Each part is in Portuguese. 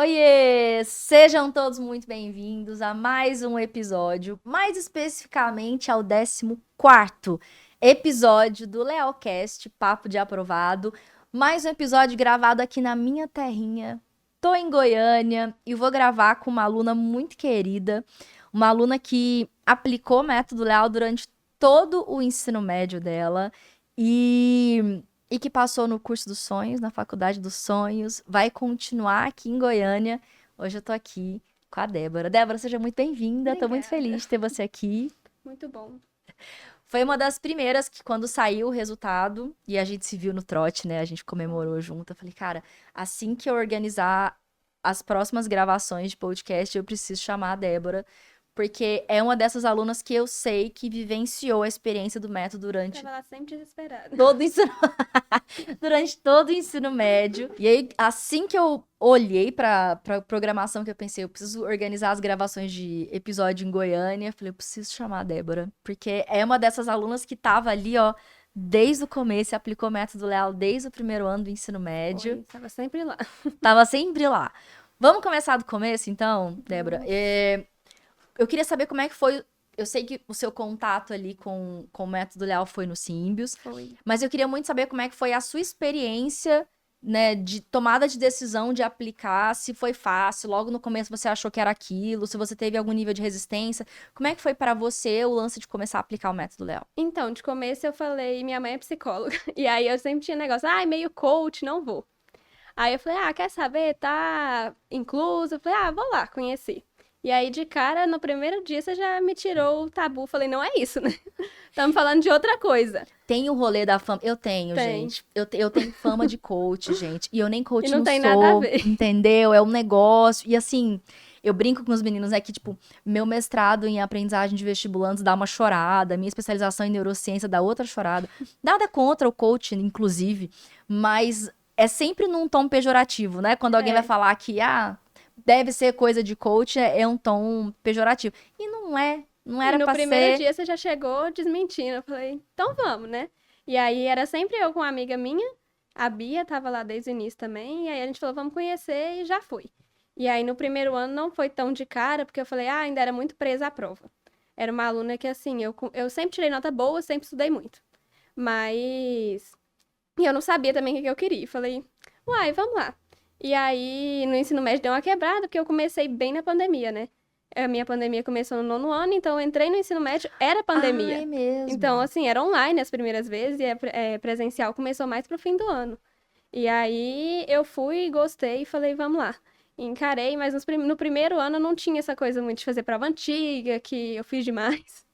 Oiê! Sejam todos muito bem-vindos a mais um episódio, mais especificamente ao 14º episódio do Lealcast, Papo de Aprovado. Mais um episódio gravado aqui na minha terrinha. Tô em Goiânia e vou gravar com uma aluna muito querida, uma aluna que aplicou o método Leal durante todo o ensino médio dela e que passou no curso dos sonhos, na Faculdade dos Sonhos, vai continuar aqui em Goiânia. Hoje eu tô aqui com a Débora. Débora, seja muito bem-vinda, tô muito Obrigada. feliz de ter você aqui. Muito bom. Foi uma das primeiras que, quando saiu o resultado, e a gente se viu no trote, né? A gente comemorou junto. Eu falei, cara, assim que eu organizar as próximas gravações de podcast, eu preciso chamar a Débora, porque é uma dessas alunas que eu sei que vivenciou a experiência do método durante Tava lá sempre desesperada. todo o ensino durante todo o ensino médio. E aí, assim que eu olhei pra programação, que eu pensei, eu preciso organizar as gravações de episódio em Goiânia, eu falei, eu preciso chamar a Débora, porque é uma dessas alunas que tava ali, ó, desde o começo, e aplicou o método Leal desde o primeiro ano do ensino médio. Foi, tava sempre lá. Tava sempre lá. Vamos começar do começo, então, Débora? Vamos. Eu queria saber como é que foi. Eu sei que o seu contato ali com o método Leal foi no Símbios, Foi. mas eu queria muito saber como é que foi a sua experiência, né, de tomada de decisão de aplicar, se foi fácil, logo no começo você achou que era aquilo, se você teve algum nível de resistência. Como é que foi para você o lance de começar a aplicar o método Leal? Então, de começo eu falei, minha mãe é psicóloga. E aí eu sempre tinha negócio, ai, meio coach, não vou. Aí eu falei, quer saber? Tá incluso? Eu falei, vou lá conhecer. E aí, de cara, no primeiro dia, você já me tirou o tabu. Falei, não é isso, né? Estamos falando de outra coisa. Tem o rolê da fama. Eu tenho, Tem. gente. Eu tenho fama de coach, gente. E eu nem E coach não não tem nada a sou, ver. entendeu? É um negócio. E assim, eu brinco com os meninos, é que, tipo, meu mestrado em aprendizagem de vestibulandos dá uma chorada, minha especialização em neurociência dá outra chorada. Nada contra o coach, inclusive, mas é sempre num tom pejorativo, né? Quando alguém vai É. falar que, deve ser coisa de coach, é um tom pejorativo. E não é. Não E era no pra primeiro ser. dia você já chegou desmentindo. Eu falei, então vamos, né? E aí era sempre eu com uma amiga minha, a Bia tava lá desde o início também, e aí a gente falou, vamos conhecer e já foi. E aí no primeiro ano não foi tão de cara, porque eu falei, ainda era muito presa à prova. Era uma aluna que assim, eu sempre tirei nota boa, sempre estudei muito. Mas. E eu não sabia também o que eu queria. Falei, uai, vamos lá. E aí no ensino médio deu uma quebrada, porque eu comecei bem na pandemia, né? A minha pandemia começou no nono ano, então eu entrei no ensino médio, era Ah, é pandemia. Então, mesmo. assim, era online as primeiras vezes e presencial começou mais pro fim do ano. E aí eu fui, gostei e falei, vamos lá. E encarei, mas no primeiro ano eu não tinha essa coisa muito de fazer prova antiga, que eu fiz demais.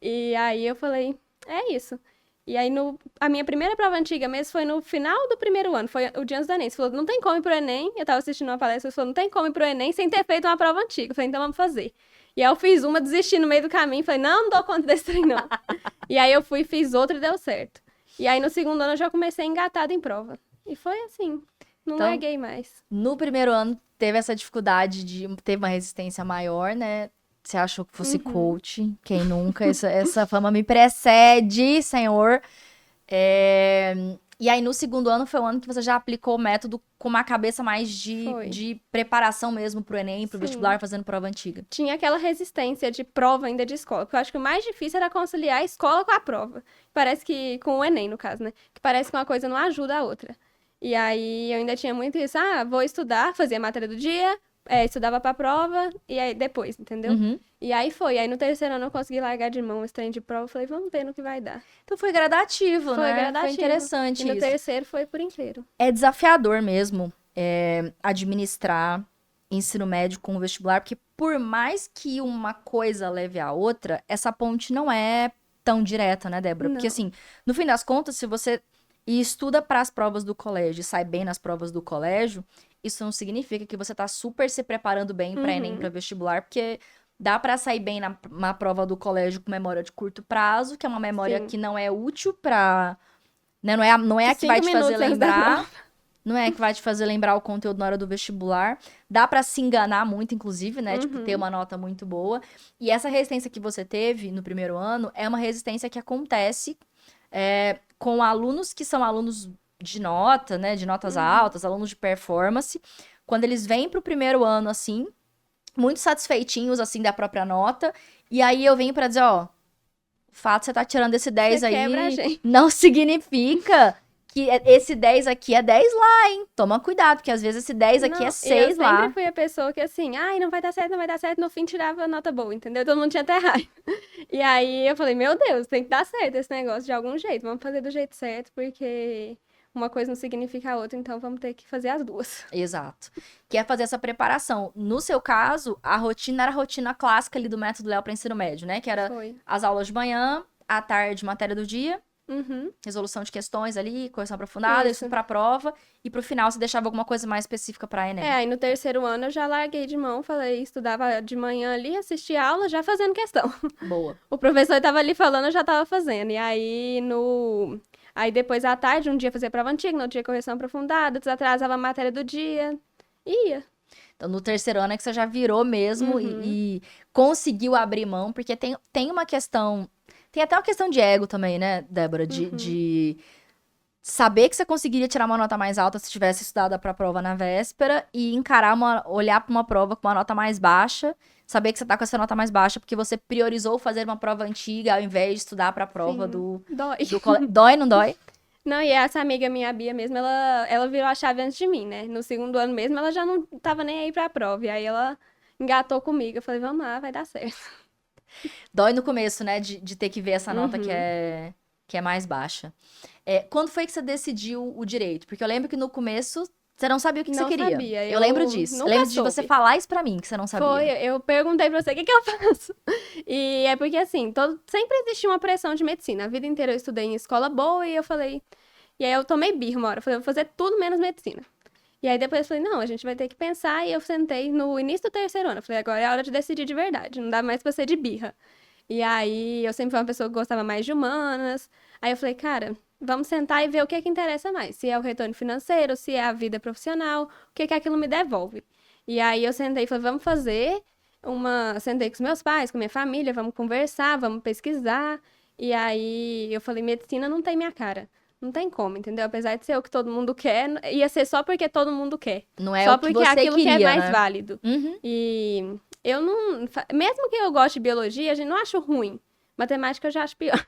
E aí eu falei, é isso. E aí a minha primeira prova antiga mesmo foi no final do primeiro ano, foi o dia antes do Enem. Você falou, não tem como ir pro Enem. Eu tava assistindo uma palestra, você falou, não tem como ir pro Enem sem ter feito uma prova antiga. Eu falei, então vamos fazer. E aí eu fiz uma, desisti no meio do caminho, falei, não dou conta desse trem, não. E aí eu fui, fiz outra e deu certo. E aí no segundo ano eu já comecei engatada em prova. E foi assim, não Então, larguei mais. no primeiro ano, teve essa dificuldade de. Teve uma resistência maior, né? Você achou que fosse Uhum. coach? Quem nunca? Essa fama me precede, senhor. É, E aí, no segundo ano, foi o ano que você já aplicou o método com uma cabeça mais Foi. de preparação mesmo pro Enem, pro Sim. vestibular, fazendo prova antiga. Tinha aquela resistência de prova ainda de escola. Porque eu acho que o mais difícil era conciliar a escola com a prova. Parece que, com o Enem, no caso, né? Que parece que uma coisa não ajuda a outra. E aí eu ainda tinha muito isso, vou estudar, fazia a matéria do dia, estudava pra prova, e aí depois, entendeu? Uhum. E aí foi. Aí no terceiro ano eu consegui largar de mão esse trem de prova. Eu falei, vamos ver no que vai dar. Então foi gradativo, Foi né? Foi gradativo. E interessante no isso. terceiro foi por inteiro. É desafiador mesmo, administrar ensino médio com o vestibular, porque por mais que uma coisa leve a outra, essa ponte não é tão direta, né, Débora? Porque Não. assim, no fim das contas, se você estuda para as provas do colégio e sai bem nas provas do colégio, isso não significa que você tá super se preparando bem para Enem, para Uhum. vestibular, porque dá para sair bem na prova do colégio com memória de curto prazo, que é uma memória Sim. que não é útil para, né, não é De a que vai cinco te fazer minutos antes da prova. lembrar, não é que vai te fazer lembrar o conteúdo na hora do vestibular. Dá pra se enganar muito, inclusive, né? Tipo, ter Uhum. uma nota muito boa. E essa resistência que você teve no primeiro ano é uma resistência que acontece com alunos que são alunos de nota, né? De notas Uhum. altas, alunos de performance. quando eles vêm pro primeiro ano, assim, muito satisfeitinhos, assim, da própria nota, e aí eu venho pra dizer, ó, o fato de você tá tirando esse 10 Você quebra a aí gente. não significa que esse 10 aqui é 10 lá, hein? Toma cuidado, porque às vezes esse 10 aqui é Não, e eu 6 sempre lá. fui a pessoa que assim, ai, não vai dar certo, não vai dar certo, no fim tirava nota boa, entendeu? Todo mundo tinha até raiva. E aí eu falei, meu Deus, tem que dar certo esse negócio de algum jeito, vamos fazer do jeito certo, porque uma coisa não significa a outra, então vamos ter que fazer as duas. Exato. Que é fazer essa preparação. No seu caso, a rotina era a rotina clássica ali do método Léo para ensino médio, né? Que era Foi. as aulas de manhã, à tarde, matéria do dia, Uhum. resolução de questões ali, correção aprofundada, isso Isso. pra prova. E pro final você deixava alguma coisa mais específica pra Enem. Aí no terceiro ano eu já larguei de mão, falei, estudava de manhã ali, assistia aula, já fazendo questão. Boa. O professor tava ali falando, eu já tava fazendo. E aí no. Aí depois à tarde, um dia fazia prova antiga, no outro dia correção aprofundada, desatrasava a matéria do dia. Ia. Então, no terceiro ano é que você já virou mesmo Uhum. e conseguiu abrir mão, porque tem uma questão. Tem até uma questão de ego também, né, Débora? De saber que você conseguiria tirar uma nota mais alta se tivesse estudado pra prova na véspera e olhar pra uma prova com uma nota mais baixa, saber que você tá com essa nota mais baixa porque você priorizou fazer uma prova antiga ao invés de estudar pra prova Sim. do Dói. Dói, não dói? Não, e essa amiga minha, a Bia mesmo, ela virou a chave antes de mim, né? No segundo ano mesmo, ela já não tava nem aí pra prova. E aí ela engatou comigo. Eu falei, vamos lá, vai dar certo. Dói no começo, né, de ter que ver essa nota Uhum. que é mais baixa. É, quando foi que você decidiu o direito? Porque eu lembro que no começo você não sabia o que você Não queria. sabia. Eu lembro disso. Eu Nunca lembro de você soube. falar isso pra mim, que você não sabia. Foi, eu perguntei pra você, o que que eu faço? E é porque, assim, sempre existiu uma pressão de medicina. A vida inteira eu estudei em escola boa e eu falei... E aí eu tomei birra uma hora. Eu falei, eu vou fazer tudo menos medicina. E aí depois eu falei, não, a gente vai ter que pensar. E eu sentei no início do terceiro ano. Eu falei, agora é a hora de decidir de verdade. Não dá mais pra ser de birra. E aí eu sempre fui uma pessoa que gostava mais de humanas. Aí eu falei, cara, vamos sentar e ver o que é que interessa mais. Se é o retorno financeiro, se é a vida profissional, o que é que aquilo me devolve. E aí eu sentei e falei, vamos fazer uma. Sentei com os meus pais, com minha família, vamos conversar, vamos pesquisar. E aí eu falei, medicina não tem minha cara. Não tem como, entendeu? Apesar de ser o que todo mundo quer, ia ser só porque todo mundo quer. Não é Só o que porque é você aquilo que é queria, mais né? válido. Uhum. E eu não. Mesmo que eu goste de biologia, a gente não acho ruim. Matemática eu já acho pior.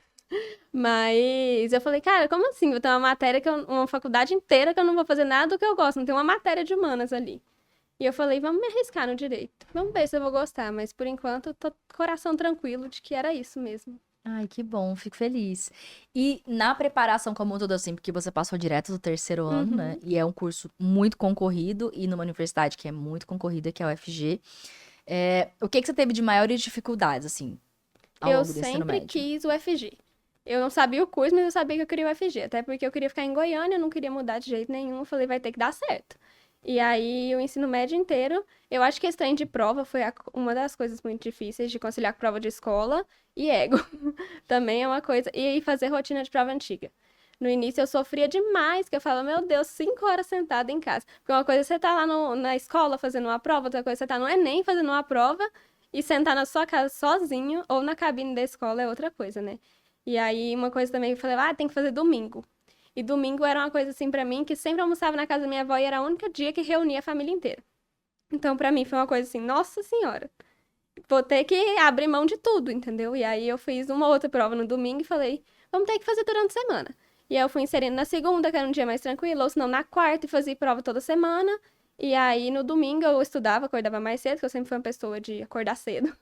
Mas eu falei, cara, como assim? Vou ter uma matéria uma faculdade inteira que eu não vou fazer nada do que eu gosto. Não tem uma matéria de humanas ali. E eu falei, vamos me arriscar no direito. Vamos ver se eu vou gostar. Mas por enquanto, eu tô com o coração tranquilo de que era isso mesmo. Ai, que bom, fico feliz. E na preparação como um todo, assim, porque você passou direto do terceiro ano, né? Uhum. E é um curso muito concorrido, e numa universidade que é muito concorrida, que é a UFG. O que que você teve de maiores dificuldades, assim, ao Eu longo do ensino sempre médio? quis o FG. Eu não sabia o curso, mas eu sabia que eu queria o FG. Até porque eu queria ficar em Goiânia, eu não queria mudar de jeito nenhum. Eu falei, vai ter que dar certo. E aí, o ensino médio inteiro, eu acho que esse trem de prova foi uma das coisas muito difíceis de conciliar com prova de escola e ego. Também é uma coisa. E aí, fazer rotina de prova antiga. No início eu sofria demais, que eu falava, meu Deus, 5 horas sentada em casa. Porque uma coisa é você tá lá na escola fazendo uma prova, outra coisa é você tá no Enem fazendo uma prova e sentar na sua casa sozinho ou na cabine da escola é outra coisa, né? E aí, uma coisa também que eu falei, tem que fazer domingo. E domingo era uma coisa assim pra mim que sempre almoçava na casa da minha avó e era o único dia que reunia a família inteira. Então, pra mim foi uma coisa assim, nossa senhora, vou ter que abrir mão de tudo, entendeu? E aí eu fiz uma outra prova no domingo e falei, vamos ter que fazer durante a semana. E aí eu fui inserindo na segunda, que era um dia mais tranquilo, ou senão na quarta e fazia prova toda semana. E aí no domingo eu estudava, acordava mais cedo, que eu sempre fui uma pessoa de acordar cedo.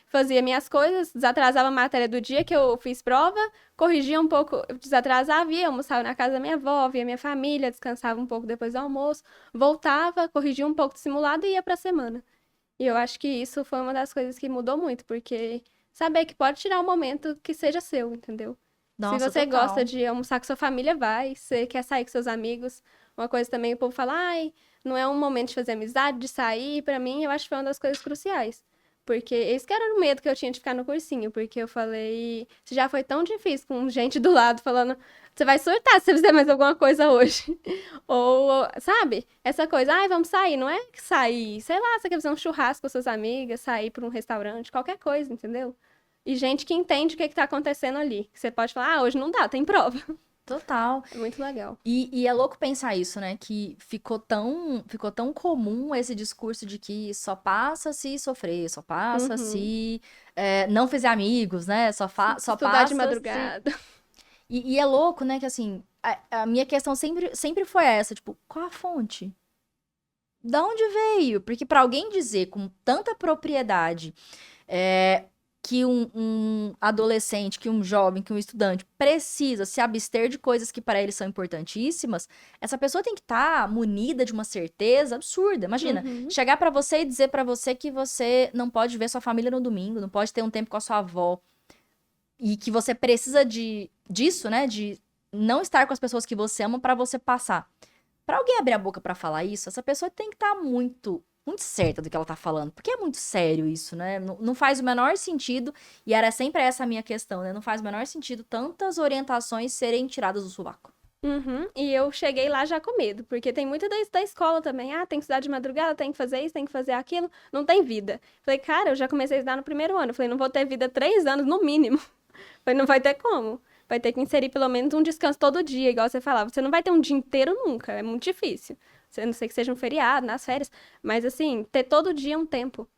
Fazia minhas coisas, desatrasava a matéria do dia que eu fiz prova, corrigia um pouco, desatrasava, ia, almoçava na casa da minha avó, via minha família, descansava um pouco depois do almoço, voltava, corrigia um pouco do simulado e ia pra semana. E eu acho que isso foi uma das coisas que mudou muito, porque saber que pode tirar um momento que seja seu, entendeu? Se Nossa, você gosta total. de almoçar com sua família, vai. Se você quer sair com seus amigos. Uma coisa também, o povo fala, ai, não é um momento de fazer amizade, de sair. Pra mim, eu acho que foi uma das coisas cruciais. Porque esse que era o medo que eu tinha de ficar no cursinho. Porque eu falei, se já foi tão difícil com gente do lado falando, você vai surtar se você fizer mais alguma coisa hoje. Ou, sabe? Essa coisa, ai, vamos sair. Não é que sair, sei lá, você quer fazer um churrasco com suas amigas, sair pra um restaurante, qualquer coisa, entendeu? E gente que entende o que tá acontecendo ali. Que você pode falar, hoje não dá, tem prova. Total. É muito legal. E é louco pensar isso, né? Que ficou tão comum esse discurso de que só passa se sofrer, só passa Uhum. se não fizer amigos, né? Só Estudar de passa se. madrugada. E é louco, né? Que assim, a minha questão sempre foi essa, tipo, qual a fonte? Da onde veio? Porque para alguém dizer com tanta propriedade é, que um adolescente, que um jovem, que um estudante precisa se abster de coisas que para eles são importantíssimas, essa pessoa tem que estar munida de uma certeza absurda. Imagina, Uhum. chegar para você e dizer para você que você não pode ver sua família no domingo, não pode ter um tempo com a sua avó, e que você precisa disso, né? De não estar com as pessoas que você ama para você passar. Pra alguém abrir a boca pra falar isso, essa pessoa tem que estar muito certa do que ela tá falando. Porque é muito sério isso, né? Não faz o menor sentido. E era sempre essa a minha questão, né? Não faz o menor sentido tantas orientações serem tiradas do sovaco. Uhum. E eu cheguei lá já com medo, porque tem muito da escola também. Ah, tem que estudar de madrugada, tem que fazer isso, tem que fazer aquilo. Não tem vida. Falei, cara, eu já comecei a estudar no primeiro ano. Falei, não vou ter vida 3 anos no mínimo. Falei, não vai ter como. Vai ter que inserir pelo menos um descanso todo dia, igual você falava. Você não vai ter um dia inteiro nunca, é muito difícil. A não ser que seja um feriado, nas férias. Mas assim, ter todo dia um tempo.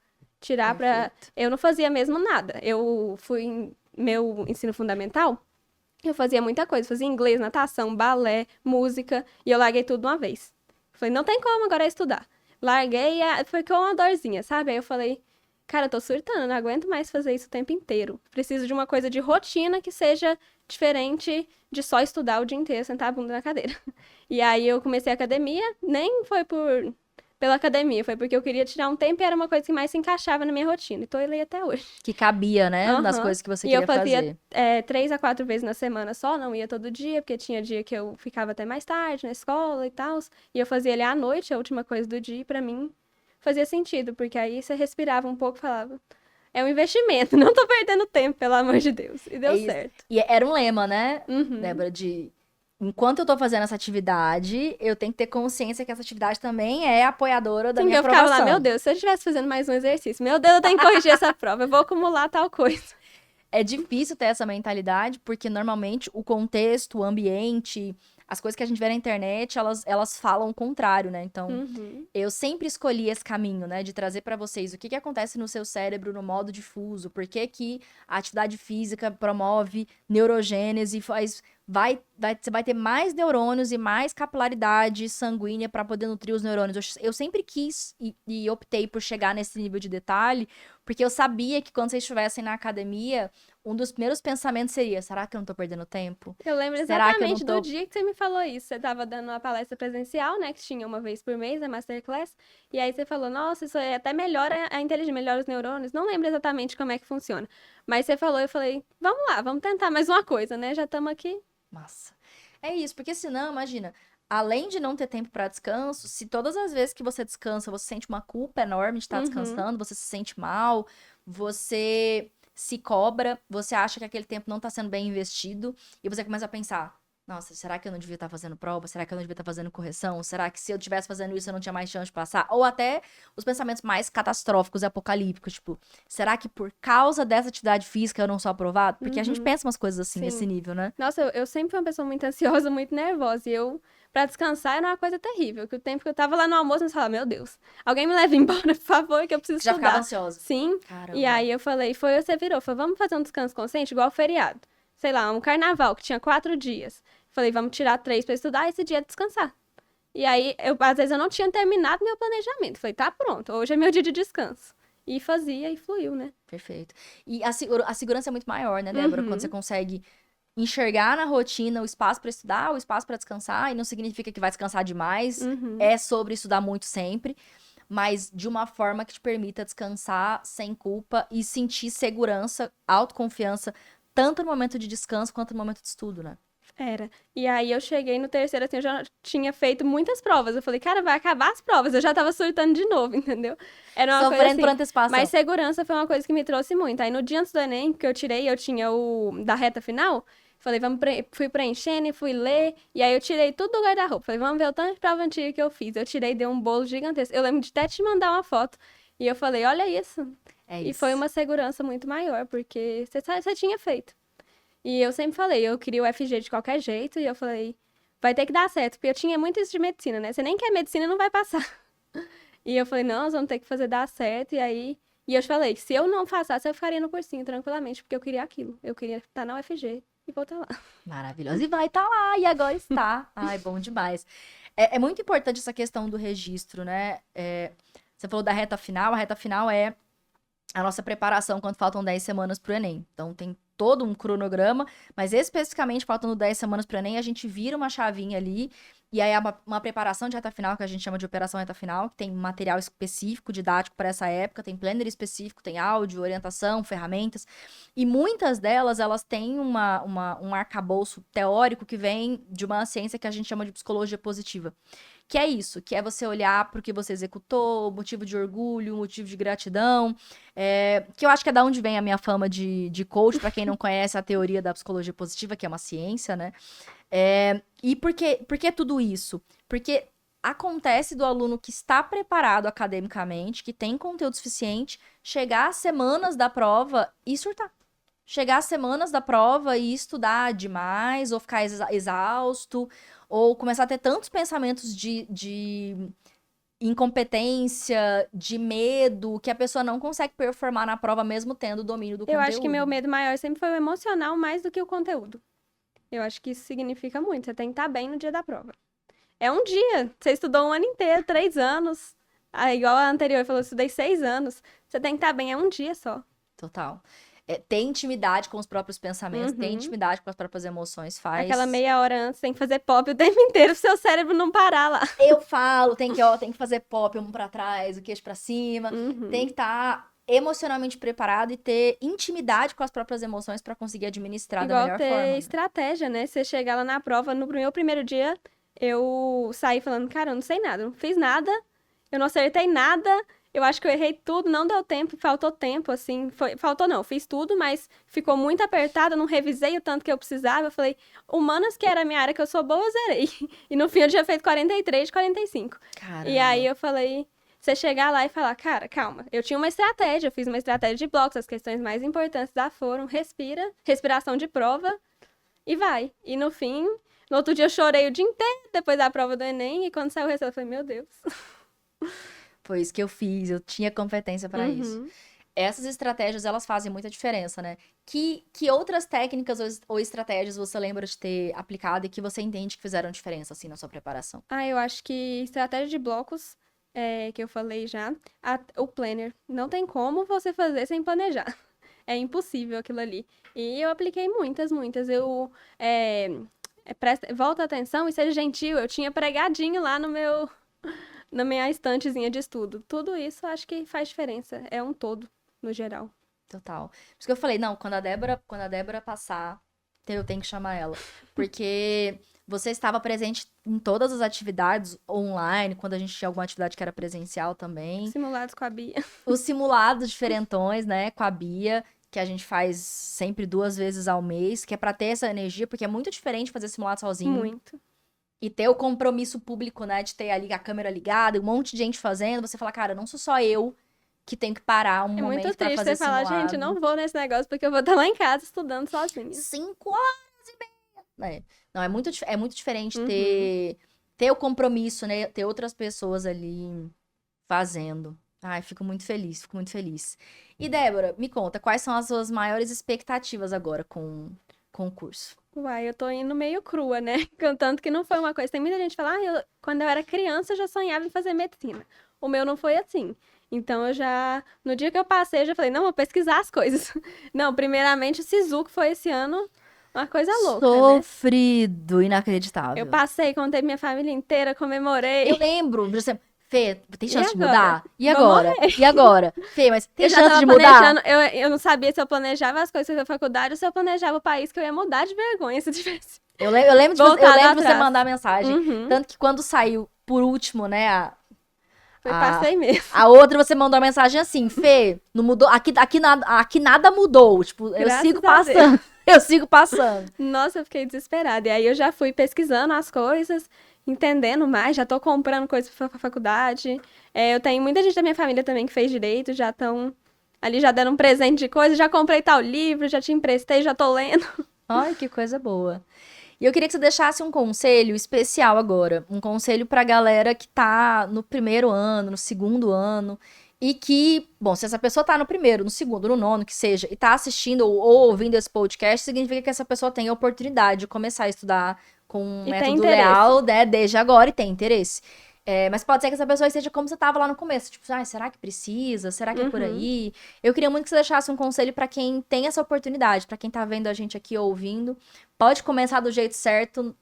Tirar pra. Perfeito. Eu não fazia mesmo nada. Eu fui em meu ensino fundamental. Eu fazia muita coisa, fazia inglês, natação, balé, música, e eu larguei tudo de uma vez. Falei, não tem como agora estudar. Larguei, foi com uma dorzinha, sabe? Aí eu falei, cara, eu tô surtando, não aguento mais fazer isso o tempo inteiro. Preciso de uma coisa de rotina que seja diferente de só estudar o dia inteiro, sentar a bunda na cadeira. E aí eu comecei a academia, nem foi pela academia, foi porque eu queria tirar um tempo e era uma coisa que mais se encaixava na minha rotina. E tô ele aí até hoje. Que cabia, né? Das Aham. coisas que você E eu queria fazia fazer. 3 a 4 vezes na semana só, não ia todo dia, porque tinha dia que eu ficava até mais tarde na escola e tal. E eu fazia ele à noite, a última coisa do dia, e pra mim fazia sentido, porque aí você respirava um pouco e falava, é um investimento, não tô perdendo tempo, pelo amor de Deus. E É deu isso. certo. E era um lema, né, Uhum. Débora, de enquanto eu tô fazendo essa atividade, eu tenho que ter consciência que essa atividade também é apoiadora da Sim, que minha eu ficava lá, meu aprovação. Deus, se eu estivesse fazendo mais um exercício, meu Deus, eu tenho que corrigir essa prova, eu vou acumular tal coisa. É difícil ter essa mentalidade, porque normalmente o contexto, o ambiente, as coisas que a gente vê na internet, elas falam o contrário, né? Então, Uhum. eu sempre escolhi esse caminho, né? De trazer pra vocês o que que acontece no seu cérebro no modo difuso, por que que a atividade física promove neurogênese, você vai ter mais neurônios e mais capilaridade sanguínea para poder nutrir os neurônios. Eu sempre quis e optei por chegar nesse nível de detalhe, porque eu sabia que quando vocês estivessem na academia, um dos primeiros pensamentos seria: será que eu não tô perdendo tempo? Eu lembro Será que eu não exatamente do tô. dia que você me falou isso. Você estava dando uma palestra presencial, né? Que tinha uma vez por mês, a Masterclass. E aí você falou, nossa, isso é até melhora a inteligência, melhora os neurônios. Não lembro exatamente como é que funciona. Mas você falou, eu falei, vamos lá, vamos tentar mais uma coisa, né? Já estamos aqui. Massa. É isso, porque senão, imagina, além de não ter tempo para descanso, se todas as vezes que você descansa, você sente uma culpa enorme de estar Uhum. descansando, você se sente mal, você se cobra, você acha que aquele tempo não tá sendo bem investido, e você começa a pensar: nossa, será que eu não devia estar fazendo prova? Será que eu não devia estar fazendo correção? Será que se eu tivesse fazendo isso eu não tinha mais chance de passar? Ou até os pensamentos mais catastróficos e apocalípticos, tipo, será que por causa dessa atividade física eu não sou aprovado? Porque a gente Uhum. pensa umas coisas assim nesse Sim. nível, né? Nossa, eu sempre fui uma pessoa muito ansiosa, muito nervosa. E eu, pra descansar, era uma coisa terrível. Que o tempo que eu tava lá no almoço, eu falava, meu Deus, alguém me leva embora, por favor, que eu preciso Que já ficava estudar. ansiosa. Sim. E Caramba. aí eu falei, você virou, falou, vamos fazer um descanso consciente, igual feriado. Sei lá, um carnaval que tinha 4 dias. Falei, vamos tirar 3 pra estudar, esse dia é descansar. E aí, às vezes eu não tinha terminado meu planejamento. Falei, tá pronto, hoje é meu dia de descanso. E fazia e fluiu, né? Perfeito. E a segurança é muito maior, né, Débora? Quando você Uhum, consegue enxergar na rotina o espaço para estudar, o espaço para descansar, e não significa que vai descansar demais, uhum. é sobre estudar muito sempre, mas de uma forma que te permita descansar sem culpa e sentir segurança, autoconfiança, tanto no momento de descanso quanto no momento de estudo, né? Era. E aí eu cheguei no terceiro, assim, eu já tinha feito muitas provas. Eu falei, cara, vai acabar as provas. Eu já tava surtando de novo, entendeu? Era uma coisa Sofrendo por assim. Mas antecipação. segurança foi uma coisa que me trouxe muito. Aí no dia antes do Enem, que eu tinha o da reta final. Falei, fui preenchendo e fui ler. E aí eu tirei tudo do guarda-roupa. Falei, vamos ver o tanto de prova antiga que eu fiz. Eu tirei, dei um bolo gigantesco. Eu lembro de até te mandar uma foto. E eu falei, olha isso. É E foi isso. uma segurança muito maior, porque você tinha feito. E eu sempre falei, eu queria o FG de qualquer jeito, e eu falei, vai ter que dar certo, porque eu tinha muito isso de medicina, né? Você nem quer medicina, não vai passar. E eu falei, não, nós vamos ter que fazer dar certo, e aí... E eu te falei, se eu não passasse, eu ficaria no cursinho tranquilamente, porque eu queria aquilo. Eu queria estar na UFG e voltar lá. Maravilhosa. E vai estar lá, e agora está. Ai, bom demais. É muito importante essa questão do registro, né? Você falou da reta final, a reta final é a nossa preparação quando faltam 10 semanas pro Enem. Então, tem todo um cronograma, mas especificamente faltando 10 semanas pro Enem, a gente vira uma chavinha ali, e aí é uma preparação de reta final, que a gente chama de operação reta final, que tem material específico, didático para essa época, tem planner específico, tem áudio, orientação, ferramentas, e muitas delas, elas têm um arcabouço teórico que vem de uma ciência que a gente chama de psicologia positiva. Que é isso, que é você olhar para o que você executou, motivo de orgulho, motivo de gratidão, que eu acho que é da onde vem a minha fama de coach, para quem não conhece a teoria da psicologia positiva, que é uma ciência, né? E por que tudo isso? Porque acontece do aluno que está preparado academicamente, que tem conteúdo suficiente, chegar às semanas da prova e surtar. Chegar às semanas da prova e estudar demais, ou ficar exausto, ou começar a ter tantos pensamentos de incompetência, de medo, que a pessoa não consegue performar na prova mesmo tendo o domínio do Eu conteúdo. acho que meu medo maior sempre foi o emocional mais do que o conteúdo. Eu acho que isso significa muito. Você tem que estar bem no dia da prova. É um dia. Você estudou um ano inteiro, 3 anos. Igual a anterior falou, eu estudei 6 anos. Você tem que estar bem, é um dia só. Total. Ter intimidade com os próprios pensamentos, ter intimidade com as próprias emoções faz... Aquela meia hora antes, tem que fazer pop o tempo inteiro pro seu cérebro não parar lá. Eu falo, tem que fazer pop, um pra trás, o queixo pra cima. Tem que estar emocionalmente preparado e ter intimidade com as próprias emoções pra conseguir administrar da melhor forma. Igual ter Né? estratégia, né? Você chegar lá na prova, no meu primeiro dia, eu saí falando, cara, eu não sei nada, eu não fiz nada, eu não acertei nada, eu acho que eu errei tudo, não deu tempo, faltou tempo, assim, faltou não, fiz tudo, mas ficou muito apertado, eu não revisei o tanto que eu precisava, eu falei, humanas, que era a minha área que eu sou boa, eu zerei. E no fim eu tinha feito 43 de 45. Caramba. E aí eu falei, você chegar lá e falar, cara, calma, eu tinha uma estratégia, eu fiz uma estratégia de blocos, as questões mais importantes da foram, respiração de prova, e vai. E no fim, no outro dia eu chorei o dia inteiro, depois da prova do Enem, e quando saiu o resultado, eu falei, meu Deus. Foi isso que eu fiz, eu tinha competência pra isso. Essas estratégias, elas fazem muita diferença, né? Que outras técnicas ou estratégias você lembra de ter aplicado e que você entende que fizeram diferença, assim, na sua preparação? Eu acho que estratégia de blocos, que eu falei já, o planner, não tem como você fazer sem planejar. É impossível aquilo ali. E eu apliquei muitas. Eu volta atenção e seja gentil. Eu tinha pregadinho lá na minha estantezinha de estudo. Tudo isso eu acho que faz diferença. É um todo, no geral. Total. Por isso que eu falei, não, quando a Débora passar, eu tenho que chamar ela. Porque você estava presente em todas as atividades online, quando a gente tinha alguma atividade que era presencial também. Simulados com a Bia. Os simulados diferentões, né, com a Bia, que a gente faz sempre 2 vezes ao mês, que é pra ter essa energia, porque é muito diferente fazer simulado sozinho. Muito. E ter o compromisso público, né, de ter ali a câmera ligada, um monte de gente fazendo, você fala, cara, não sou só eu que tenho que parar um momento pra fazer simulado. É muito triste você falar, gente, não vou nesse negócio porque eu vou estar lá em casa estudando sozinha. 5 horas e meia. Não, é muito diferente ter o compromisso, né, ter outras pessoas ali fazendo. Ai, fico muito feliz. E, Débora, me conta, quais são as suas maiores expectativas agora com o curso? Uai, eu tô indo meio crua, né? Contanto que não foi uma coisa. Tem muita gente que fala, quando eu era criança, eu já sonhava em fazer medicina. O meu não foi assim. Então, no dia que eu passei, eu já falei, não, vou pesquisar as coisas. Não, primeiramente, o SISU, que foi esse ano, uma coisa louca, Sofrido, né? Inacreditável. Eu passei, contei minha família inteira, comemorei. Eu lembro, você... Fê, tem chance de agora? mudar? E agora? Fê, mas tem Eu já chance tava de mudar? Eu não sabia se eu planejava as coisas da faculdade ou se eu planejava o país, que eu ia mudar de vergonha se tivesse. Eu lembro de Voltado você atrás. mandar mensagem. Tanto que quando saiu, por último, né, Passei mesmo. a outra, você mandou uma mensagem assim, Fê, não mudou, aqui nada mudou. Tipo, eu Graças sigo a passando. Eu sigo passando. Nossa, eu fiquei desesperada. E aí eu já fui pesquisando as coisas, entendendo mais, já tô comprando coisas pra faculdade. Eu tenho muita gente da minha família também que fez direito, já estão ali já deram um presente de coisa, já comprei tal livro, já te emprestei, já tô lendo. Ai, que coisa boa. E eu queria que você deixasse um conselho especial agora. Um conselho pra galera que tá no primeiro ano, no segundo ano. E que, bom, se essa pessoa tá no primeiro, no segundo, no nono, que seja, e tá assistindo ou ouvindo esse podcast, significa que essa pessoa tem a oportunidade de começar a estudar com um E tem método interesse. Leal, né, desde agora e tem interesse. Mas pode ser que essa pessoa esteja como você tava lá no começo, tipo, será que precisa? Será que é por aí? Eu queria muito que você deixasse um conselho pra quem tem essa oportunidade, pra quem tá vendo a gente aqui ouvindo. Pode começar do jeito certo,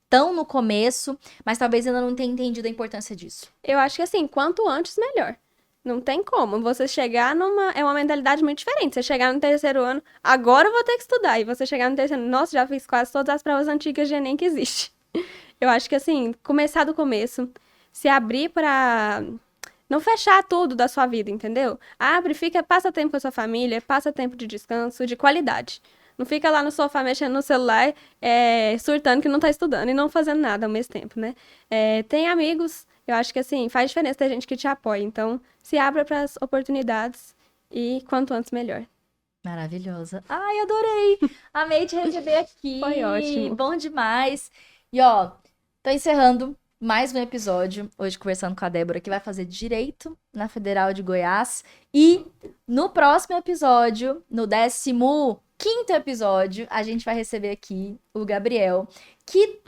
tão no começo, mas talvez ainda não tenha entendido a importância disso. Eu acho que assim, quanto antes, melhor. Não tem como. Você chegar numa. É uma mentalidade muito diferente. Você chegar no terceiro ano, agora eu voro ter que estudar. E você chegar no terceiro ano, nossa, já fiz quase todas as provas antigas de Enem que existe. Eu acho que assim, começar do começo, se abrir pra não fechar tudo da sua vida, entendeu? Abre, passa tempo com a sua família, passa tempo de descanso, de qualidade. Não fica lá no sofá mexendo no celular, surtando que não tá estudando e não fazendo nada ao mesmo tempo, né? Tem amigos, eu acho que assim, faz diferença ter gente que te apoia. Então, se abra para as oportunidades e quanto antes melhor. Maravilhosa. Ai, adorei! Amei te receber aqui. Foi ótimo. Bom demais. E ó, tô encerrando mais um episódio, hoje conversando com a Débora, que vai fazer Direito na Federal de Goiás. E no próximo episódio, no 15º episódio, a gente vai receber aqui o Gabriel, que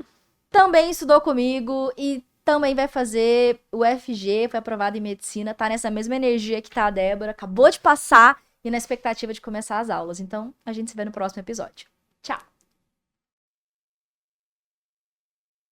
também estudou comigo e também vai fazer o FG, foi aprovado em medicina, tá nessa mesma energia que tá a Débora, acabou de passar e na expectativa de começar as aulas. Então, a gente se vê no próximo episódio. Tchau!